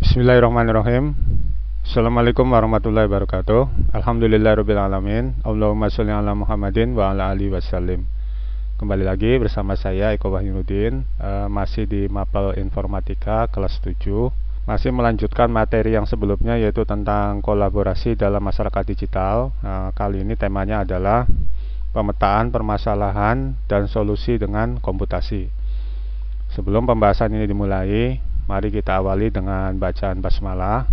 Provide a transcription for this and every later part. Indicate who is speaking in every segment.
Speaker 1: Bismillahirrahmanirrahim. Assalamualaikum warahmatullahi wabarakatuh. Alhamdulillahirrabbilalamin. Allahumma sholli ala Muhammadin wa ala alihi wasallim. Kembali lagi bersama saya Eko Wahyudin, masih di Mapel Informatika kelas 7. Masih melanjutkan materi yang sebelumnya, yaitu tentang kolaborasi dalam masyarakat digital. Kali ini temanya adalah pemetaan permasalahan dan solusi dengan komputasi. Sebelum pembahasan ini dimulai, mari kita awali dengan bacaan basmalah.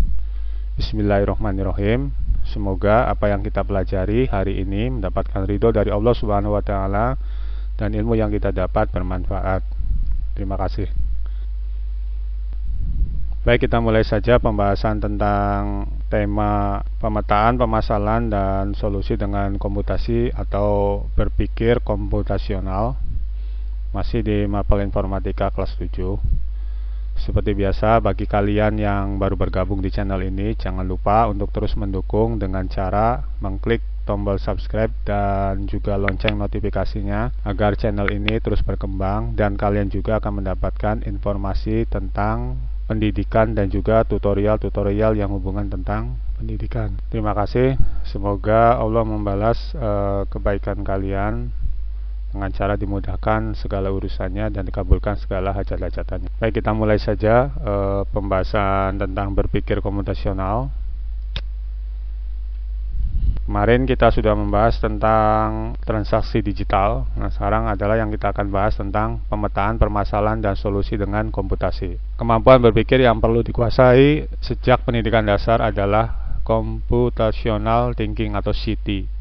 Speaker 1: Bismillahirrahmanirrahim. Semoga apa yang kita pelajari hari ini mendapatkan ridho dari Allah Subhanahu wa Ta'ala dan ilmu yang kita dapat bermanfaat. Terima kasih. Baik, kita mulai saja pembahasan tentang tema pemetaan permasalahan dan solusi dengan komputasi atau berpikir komputasional. Masih di Mapel Informatika kelas 7. Seperti biasa, bagi kalian yang baru bergabung di channel ini, jangan lupa untuk terus mendukung dengan cara mengklik tombol subscribe dan juga lonceng notifikasinya agar channel ini terus berkembang dan kalian juga akan mendapatkan informasi tentang pendidikan dan juga tutorial-tutorial yang hubungan tentang pendidikan. Terima kasih. Semoga Allah membalas kebaikan kalian dengan cara dimudahkan segala urusannya dan dikabulkan segala hajat-hajatannya. Baik, kita mulai saja pembahasan tentang berpikir komputasional. Kemarin kita sudah membahas tentang transaksi digital. Nah, sekarang adalah yang kita akan bahas tentang pemetaan permasalahan dan solusi dengan komputasi. Kemampuan berpikir yang perlu dikuasai sejak pendidikan dasar adalah computational thinking atau CT.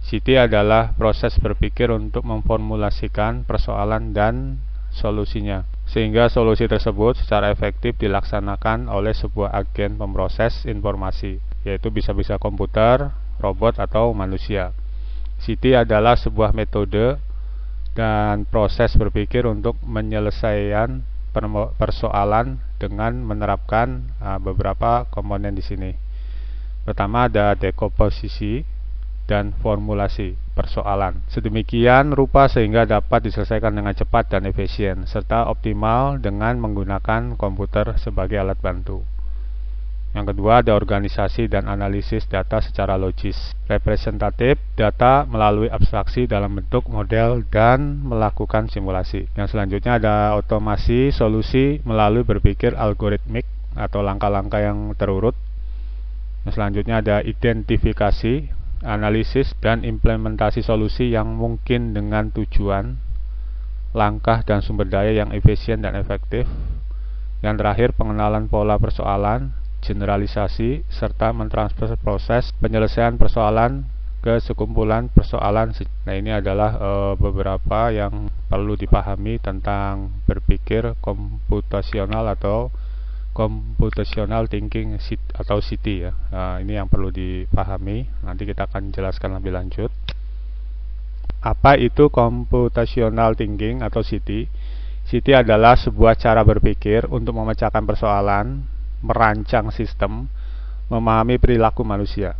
Speaker 1: CT adalah proses berpikir untuk memformulasikan persoalan dan solusinya, sehingga solusi tersebut secara efektif dilaksanakan oleh sebuah agen pemproses informasi, yaitu bisa komputer, robot, atau manusia. CT adalah sebuah metode dan proses berpikir untuk menyelesaikan persoalan dengan menerapkan beberapa komponen di sini. Pertama ada dekomposisi dan formulasi persoalan sedemikian rupa sehingga dapat diselesaikan dengan cepat dan efisien serta optimal dengan menggunakan komputer sebagai alat bantu. Yang kedua ada organisasi dan analisis data secara logis, representatif data melalui abstraksi dalam bentuk model dan melakukan simulasi. Yang selanjutnya ada otomasi solusi melalui berpikir algoritmik atau langkah-langkah yang terurut. Yang selanjutnya ada identifikasi, analisis dan implementasi solusi yang mungkin dengan tujuan, langkah dan sumber daya yang efisien dan efektif. Yang terakhir pengenalan pola persoalan, generalisasi, serta mentransfer proses penyelesaian persoalan ke sekumpulan persoalan. Nah, ini adalah beberapa yang perlu dipahami tentang berpikir komputasional atau computational thinking atau CT ya. Nah, ini yang perlu dipahami. Nanti kita akan jelaskan lebih lanjut. Apa itu computational thinking atau CT? CT adalah sebuah cara berpikir untuk memecahkan persoalan, merancang sistem, memahami perilaku manusia.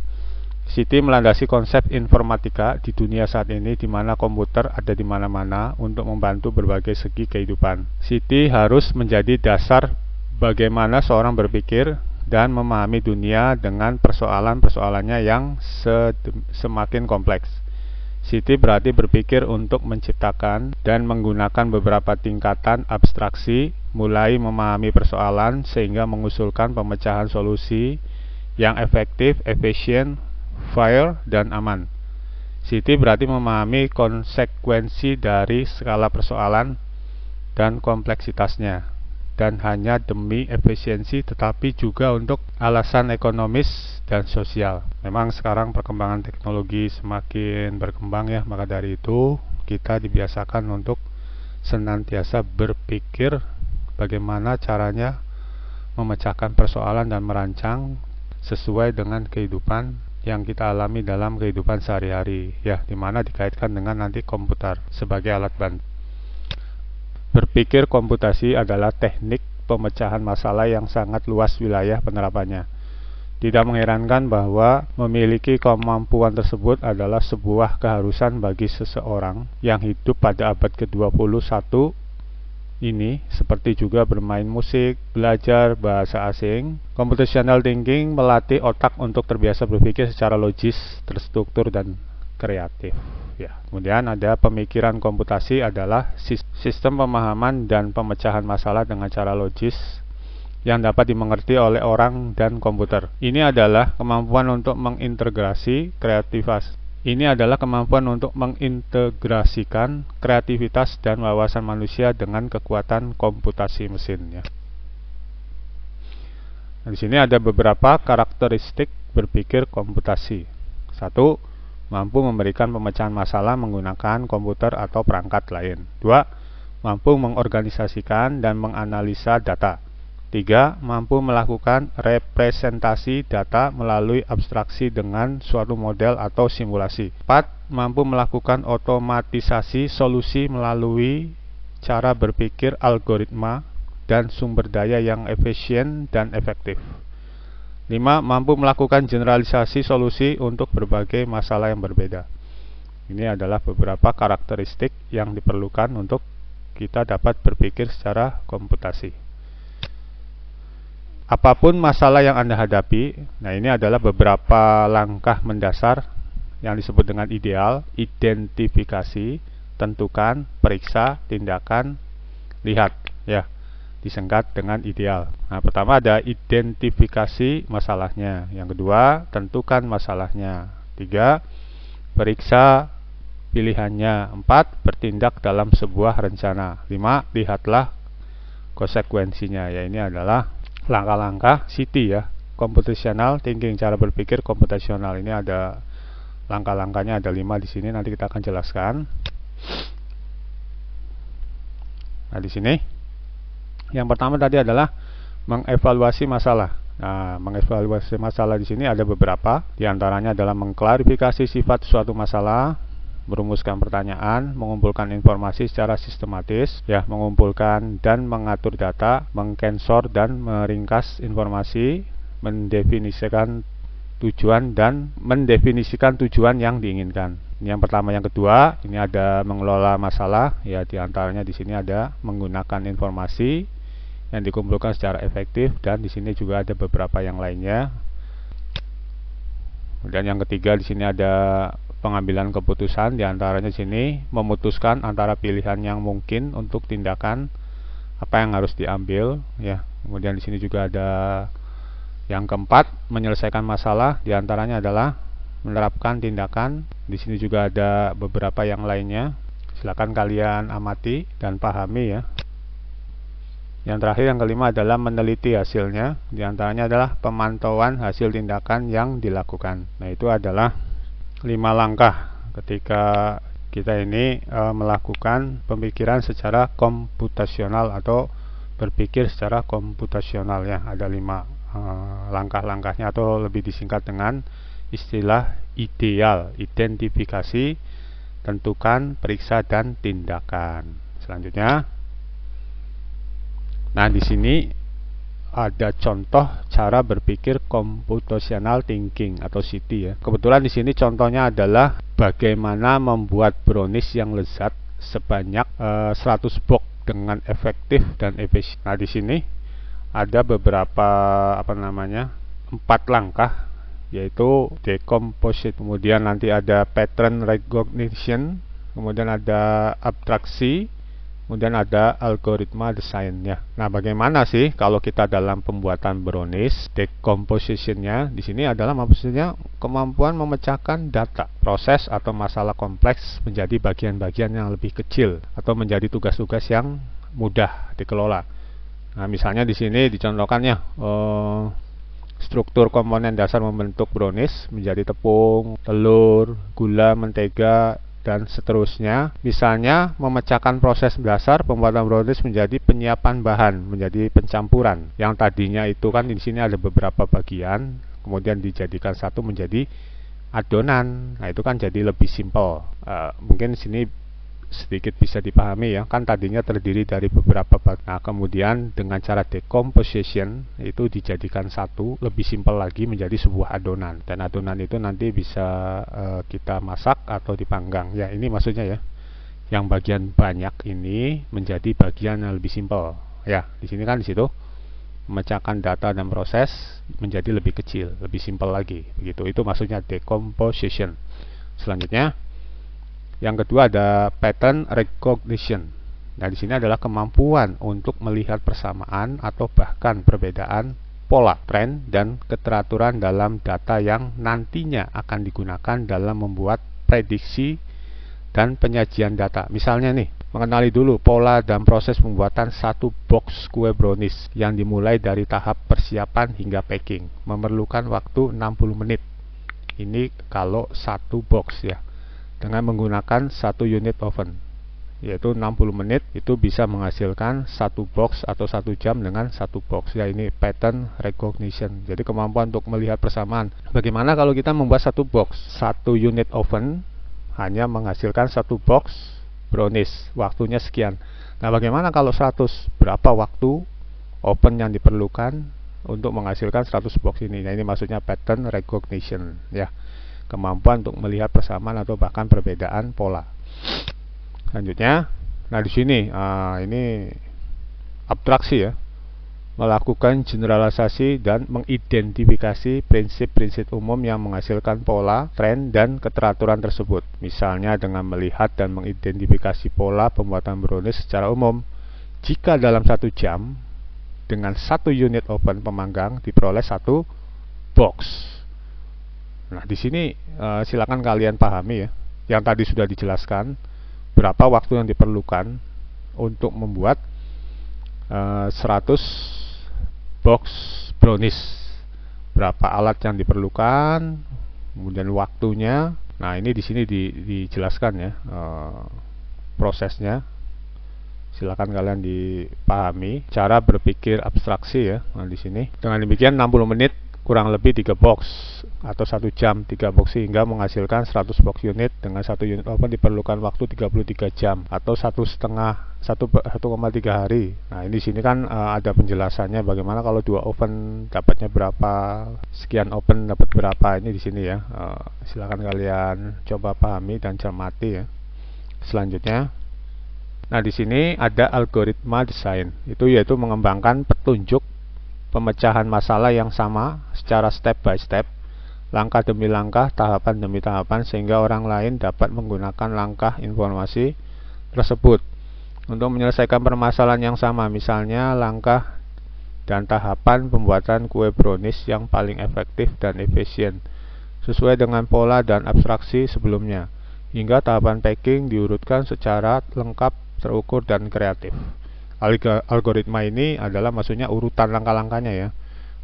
Speaker 1: CT melandasi konsep informatika di dunia saat ini, di mana komputer ada di mana-mana untuk membantu berbagai segi kehidupan. CT harus menjadi dasar bagaimana seorang berpikir dan memahami dunia dengan persoalan-persoalannya yang semakin kompleks. CT berarti berpikir untuk menciptakan dan menggunakan beberapa tingkatan abstraksi, mulai memahami persoalan sehingga mengusulkan pemecahan solusi yang efektif, efisien, fair, dan aman. CT berarti memahami konsekuensi dari skala persoalan dan kompleksitasnya, dan hanya demi efisiensi tetapi juga untuk alasan ekonomis dan sosial. Memang sekarang perkembangan teknologi semakin berkembang ya, maka dari itu kita dibiasakan untuk senantiasa berpikir bagaimana caranya memecahkan persoalan dan merancang sesuai dengan kehidupan yang kita alami dalam kehidupan sehari-hari ya, dimana dikaitkan dengan nanti komputer sebagai alat bantu. Berpikir komputasi adalah teknik pemecahan masalah yang sangat luas wilayah penerapannya. Tidak mengherankan bahwa memiliki kemampuan tersebut adalah sebuah keharusan bagi seseorang yang hidup pada abad ke-21 ini, seperti juga bermain musik, belajar bahasa asing. Computational thinking melatih otak untuk terbiasa berpikir secara logis, terstruktur, dan kreatif. Ya, kemudian ada pemikiran komputasi adalah sistem pemahaman dan pemecahan masalah dengan cara logis yang dapat dimengerti oleh orang dan komputer. Ini adalah kemampuan untuk mengintegrasikan kreativitas dan wawasan manusia dengan kekuatan komputasi mesin. Ya. Nah, di sini ada beberapa karakteristik berpikir komputasi. 1. Mampu memberikan pemecahan masalah menggunakan komputer atau perangkat lain. 2. Mampu mengorganisasikan dan menganalisa data. 3. Mampu melakukan representasi data melalui abstraksi dengan suatu model atau simulasi. 4. Mampu melakukan otomatisasi solusi melalui cara berpikir algoritma dan sumber daya yang efisien dan efektif. 5. Mampu melakukan generalisasi solusi untuk berbagai masalah yang berbeda. Ini adalah beberapa karakteristik yang diperlukan untuk kita dapat berpikir secara komputasi. Apapun masalah yang Anda hadapi, nah ini adalah beberapa langkah mendasar yang disebut dengan ideal: identifikasi, tentukan, periksa, tindakan, lihat. Ya, disingkat dengan ideal. Nah, pertama ada identifikasi masalahnya. Yang kedua, tentukan masalahnya. 3, periksa pilihannya. 4, bertindak dalam sebuah rencana. 5, lihatlah konsekuensinya. Ya, ini adalah langkah-langkah CT ya, computational thinking, cara berpikir komputasional. Ini ada langkah-langkahnya, ada 5 di sini, nanti kita akan jelaskan. Nah, di sini yang pertama tadi adalah mengevaluasi masalah. Nah, mengevaluasi masalah di sini ada beberapa, di antaranya adalah mengklarifikasi sifat suatu masalah, merumuskan pertanyaan, mengumpulkan informasi secara sistematis, ya, mengumpulkan dan mengatur data, mengkensor dan meringkas informasi, mendefinisikan tujuan yang diinginkan. Ini yang pertama. Yang kedua, ini ada mengelola masalah, ya, di antaranya di sini ada menggunakan informasi yang dikumpulkan secara efektif, dan di sini juga ada beberapa yang lainnya. Dan yang ketiga di sini ada pengambilan keputusan, di antaranya di sini memutuskan antara pilihan yang mungkin untuk tindakan apa yang harus diambil, ya. Kemudian di sini juga ada yang keempat, menyelesaikan masalah, di antaranya adalah menerapkan tindakan. Di sini juga ada beberapa yang lainnya. Silakan kalian amati dan pahami ya. Yang terakhir, yang kelima adalah meneliti hasilnya. Di antaranya adalah pemantauan hasil tindakan yang dilakukan. Nah, itu adalah 5 langkah ketika kita ini melakukan pemikiran secara komputasional atau berpikir secara komputasional ya. Ada 5 langkah-langkahnya, atau lebih disingkat dengan istilah ideal: identifikasi, tentukan, periksa, dan tindakan. Selanjutnya, nah di sini ada contoh cara berpikir computational thinking atau CT ya. Kebetulan di sini contohnya adalah bagaimana membuat brownies yang lezat sebanyak 100 box dengan efektif dan efisien. Nah, di sini ada beberapa 4 langkah, yaitu decomposition, kemudian nanti ada pattern recognition, kemudian ada abstraksi, kemudian ada algoritma desainnya. Nah, bagaimana sih kalau kita dalam pembuatan brownies? Decompositionnya di sini adalah maksudnya kemampuan memecahkan data, proses atau masalah kompleks menjadi bagian-bagian yang lebih kecil atau menjadi tugas-tugas yang mudah dikelola. Nah, misalnya di sini dicontohkannya struktur komponen dasar membentuk brownies menjadi tepung, telur, gula, mentega, dan seterusnya. Misalnya memecahkan proses dasar pembuatan brownies menjadi penyiapan bahan, menjadi pencampuran. Yang tadinya itu kan di sini ada beberapa bagian, kemudian dijadikan satu menjadi adonan. Nah, itu kan jadi lebih simpel. Mungkin di sini sedikit bisa dipahami ya, kan tadinya terdiri dari beberapa bagian. Nah, kemudian dengan cara decomposition itu dijadikan satu, lebih simpel lagi menjadi sebuah adonan, dan adonan itu nanti bisa kita masak atau dipanggang ya. Ini maksudnya ya. yang bagian banyak ini menjadi bagian yang lebih simpel. Ya, di sini kan di situ memecahkan data dan proses menjadi lebih kecil, lebih simpel lagi. Begitu. Itu maksudnya decomposition. Selanjutnya, yang kedua ada pattern recognition. Nah, di sini adalah kemampuan untuk melihat persamaan atau bahkan perbedaan pola, tren, dan keteraturan dalam data yang nantinya akan digunakan dalam membuat prediksi dan penyajian data. Misalnya nih, mengenali dulu pola dan proses pembuatan satu box kue brownies yang dimulai dari tahap persiapan hingga packing. Memerlukan waktu 60 menit. Ini kalau satu box ya. Dengan menggunakan satu unit oven. Yaitu 60 menit itu bisa menghasilkan satu box atau 1 jam dengan satu box. Ya, ini pattern recognition. Jadi kemampuan untuk melihat persamaan. Bagaimana kalau kita membuat satu box, satu unit oven hanya menghasilkan satu box brownies, waktunya sekian. Nah, bagaimana kalau 100? Berapa waktu oven yang diperlukan untuk menghasilkan 100 box ini? Nah, ini maksudnya pattern recognition ya. Kemampuan untuk melihat persamaan atau bahkan perbedaan pola. Selanjutnya, nah di sini ini abstraksi ya. Melakukan generalisasi dan mengidentifikasi prinsip-prinsip umum yang menghasilkan pola, tren, dan keteraturan tersebut. Misalnya dengan melihat dan mengidentifikasi pola pembuatan brownies secara umum. Jika dalam 1 jam, dengan satu unit oven pemanggang diperoleh satu box. Nah, di sini silakan kalian pahami ya. Yang tadi sudah dijelaskan, berapa waktu yang diperlukan untuk membuat 100 box brownies, berapa alat yang diperlukan, kemudian waktunya. Nah, ini di sini dijelaskan ya prosesnya. Silakan kalian dipahami cara berpikir abstraksi ya. Nah, di sini dengan demikian 60 menit kurang lebih 3 box atau 1 jam 3 box sehingga menghasilkan 100 box unit. Dengan satu unit oven diperlukan waktu 33 jam atau 1,3 hari. Nah, ini sini kan ada penjelasannya bagaimana kalau 2 oven dapatnya berapa, sekian oven dapat berapa, ini di sini ya. Silakan kalian coba pahami dan cermati ya. Selanjutnya, nah di sini ada algoritma desain. Itu yaitu mengembangkan petunjuk pemecahan masalah yang sama secara step by step, langkah demi langkah, tahapan demi tahapan, sehingga orang lain dapat menggunakan langkah informasi tersebut untuk menyelesaikan permasalahan yang sama. Misalnya langkah dan tahapan pembuatan kue brownies yang paling efektif dan efisien sesuai dengan pola dan abstraksi sebelumnya, hingga tahapan packing diurutkan secara lengkap, terukur, dan kreatif. Algoritma ini adalah maksudnya urutan langkah-langkahnya ya.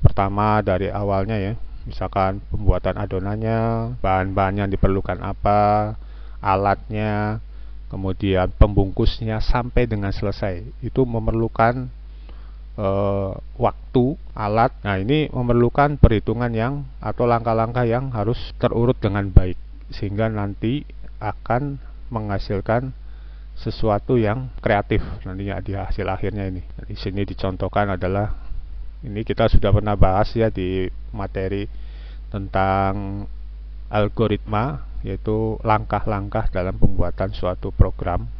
Speaker 1: Pertama dari awalnya ya, misalkan pembuatan adonannya, bahan-bahan yang diperlukan apa, alatnya, kemudian pembungkusnya sampai dengan selesai. Itu memerlukan waktu, alat. Nah, ini memerlukan perhitungan yang atau langkah-langkah yang harus terurut dengan baik sehingga nanti akan menghasilkan sesuatu yang kreatif nantinya di hasil akhirnya ini. Di sini dicontohkan adalah ini kita sudah pernah bahas ya di materi tentang algoritma, yaitu langkah-langkah dalam pembuatan suatu program.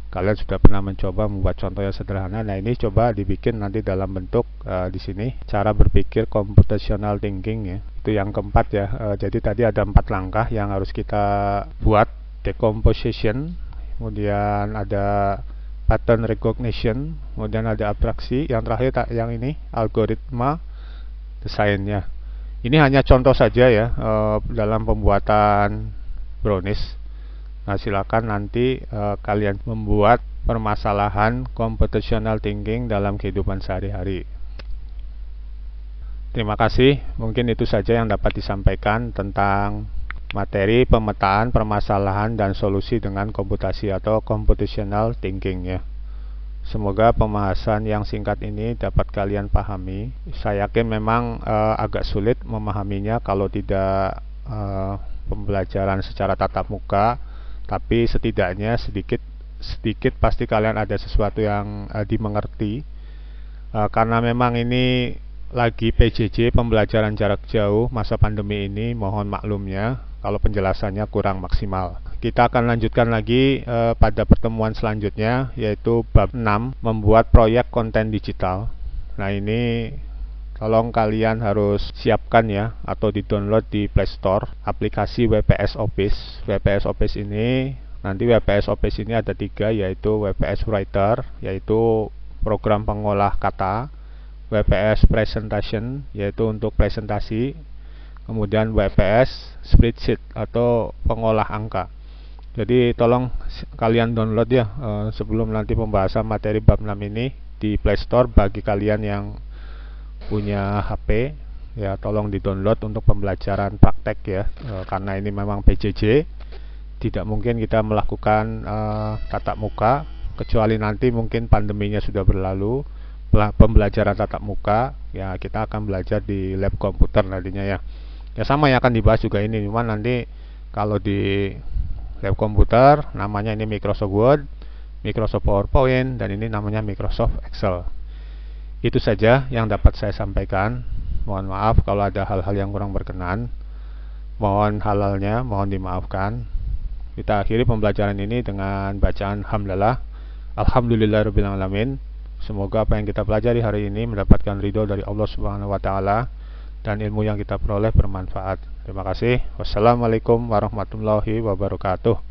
Speaker 1: Kalian sudah pernah mencoba membuat contoh yang sederhana. Nah, ini coba dibikin nanti dalam bentuk di sini cara berpikir computational thinking ya. Itu yang keempat ya. Jadi tadi ada 4 langkah yang harus kita buat. Decomposition, kemudian ada pattern recognition, kemudian ada abstraksi, yang terakhir yang ini algoritma desainnya. Ini hanya contoh saja ya dalam pembuatan brownies. Nah, silakan nanti kalian membuat permasalahan computational thinking dalam kehidupan sehari-hari. Terima kasih, mungkin itu saja yang dapat disampaikan tentang materi pemetaan permasalahan dan solusi dengan komputasi atau computational thinking ya. Semoga pembahasan yang singkat ini dapat kalian pahami. Saya yakin memang agak sulit memahaminya kalau tidak pembelajaran secara tatap muka, tapi setidaknya sedikit pasti kalian ada sesuatu yang dimengerti. Karena memang ini lagi PJJ, pembelajaran jarak jauh masa pandemi ini, mohon maklumnya. kalau penjelasannya kurang maksimal. Kita akan lanjutkan lagi pada pertemuan selanjutnya, yaitu bab 6, membuat proyek konten digital. Nah, ini tolong kalian harus siapkan ya, atau di-download di Play Store aplikasi WPS Office. WPS Office ini, nanti WPS Office ini ada 3, yaitu WPS Writer, yaitu program pengolah kata, WPS Presentation, yaitu untuk presentasi, kemudian WPS Spreadsheet atau pengolah angka. Jadi tolong kalian download ya sebelum nanti pembahasan materi bab 6 ini di Play Store. Bagi kalian yang punya HP ya, tolong di-download untuk pembelajaran praktek ya, karena ini memang PJJ, tidak mungkin kita melakukan tatap muka kecuali nanti mungkin pandeminya sudah berlalu. Pembelajaran tatap muka ya, kita akan belajar di lab komputer nantinya ya. Ya sama yang akan dibahas juga ini, cuma nanti kalau di lab komputer namanya ini Microsoft Word, Microsoft PowerPoint, dan ini namanya Microsoft Excel. Itu saja yang dapat saya sampaikan. Mohon maaf kalau ada hal-hal yang kurang berkenan. Mohon halalnya, mohon dimaafkan. Kita akhiri pembelajaran ini dengan bacaan hamdalah. Alhamdulillahirabbil alamin. Semoga apa yang kita pelajari hari ini mendapatkan ridho dari Allah Subhanahu wa taala dan ilmu yang kita peroleh bermanfaat. Terima kasih. Wassalamualaikum warahmatullahi wabarakatuh.